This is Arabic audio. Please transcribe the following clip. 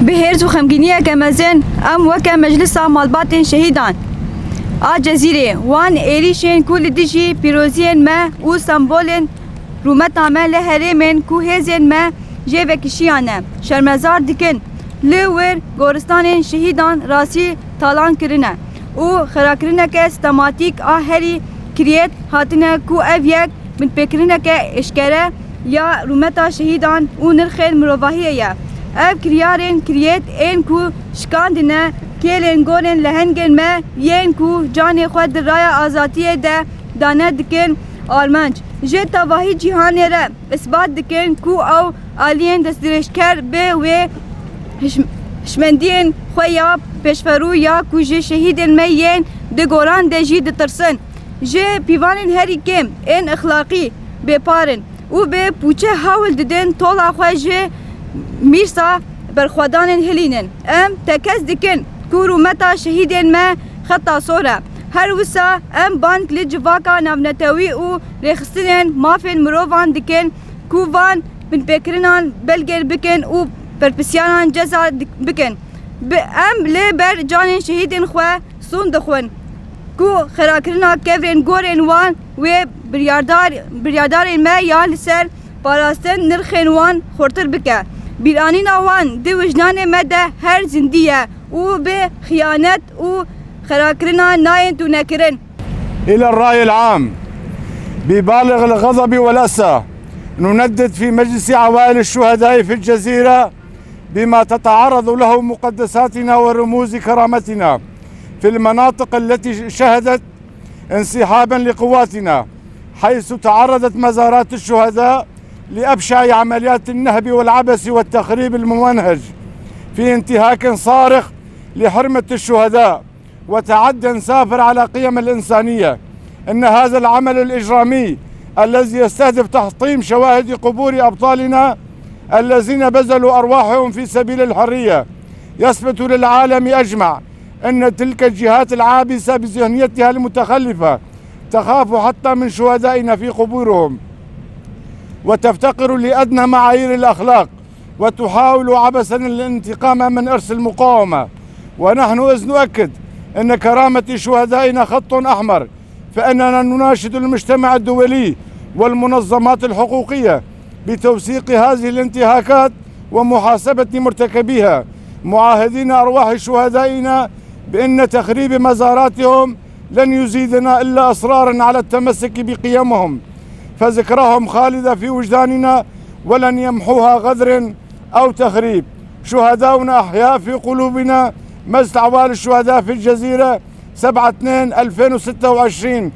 بهرز و خمگینیه که مزن ام وکه مجلس مالبات شهیدان جزیره وان ایریشن کل دیجی پیروزین ما و سمبولن رومت عمل هرمن کو هزین ما جه وکشیانه شرمزار دکن لور گورستان شهیدان راسی تالان کرنه و خراکرنه که استماتیک هری کریت هاتنه کو اویک من پکرنه که اشکره یا رومت شهیدان و نرخین مروفاهیه یا اف کریارن کریت این کو شکاندنه کلن گورن لهنگن ما ین کو جان خود رای آزادیه ده دانه دکن آرمانج جه تواهی جهان را اثبات دکن کو او آلین دسترشکر به و شمندین خویا پیشفرو یا کو جه شهیدن ما ین ده گوران ده جی ده ترسن جه پیوانن هری کم این اخلاقی بپارن و به پوچه حاول ددن طولا خواه جه میرسا برخوادان هلینن ام تکس دکن کورو متا شهیدن ما خطا صورة هر وسا ام بانک لجواکا نافنتاوی و رخصتن مافن مروفان دکن کووان من بکرنان بلگر بکن و پرپسیانان جزا بکن ام لبر جان شهیدن خواه سون دخون کو خراکرنا کفرن گورن وان و بریاردار ما یا لسر پاراستن نرخن وان خورتر بکه بیرانین وان دو وجدان مده هر زندیه و بخيانات و خراكرنا ناين تنكرن. إلى الرأي العام ببالغ الغضب والأسى نندد في مجلس عوائل الشهداء في الجزيرة بما تتعرض له مقدساتنا ورموز كرامتنا في المناطق التي شهدت انسحابا لقواتنا، حيث تعرضت مزارات الشهداء لأبشع عمليات النهب والعبث والتخريب الممنهج في انتهاك صارخ لحرمة الشهداء وتعدي سافر على قيم الإنسانية. إن هذا العمل الإجرامي الذي يستهدف تحطيم شواهد قبور أبطالنا الذين بذلوا أرواحهم في سبيل الحرية يثبت للعالم أجمع أن تلك الجهات العابثة بذهنيتها المتخلفة تخاف حتى من شهدائنا في قبورهم وتفتقر لأدنى معايير الأخلاق وتحاول عبثا الانتقام من إرث المقاومة. ونحن إذ نؤكد أن كرامة شهدائنا خط أحمر، فإننا نناشد المجتمع الدولي والمنظمات الحقوقية بتوثيق هذه الانتهاكات ومحاسبة مرتكبيها، معاهدين أرواح شهدائنا بأن تخريب مزاراتهم لن يزيدنا إلا إصرارا على التمسك بقيمهم، فذكرهم خالدة في وجداننا ولن يمحوها غدر أو تخريب. شهداؤنا أحياء في قلوبنا. مجلس عوائل الشهداء في الجزيرة 7/2/2026.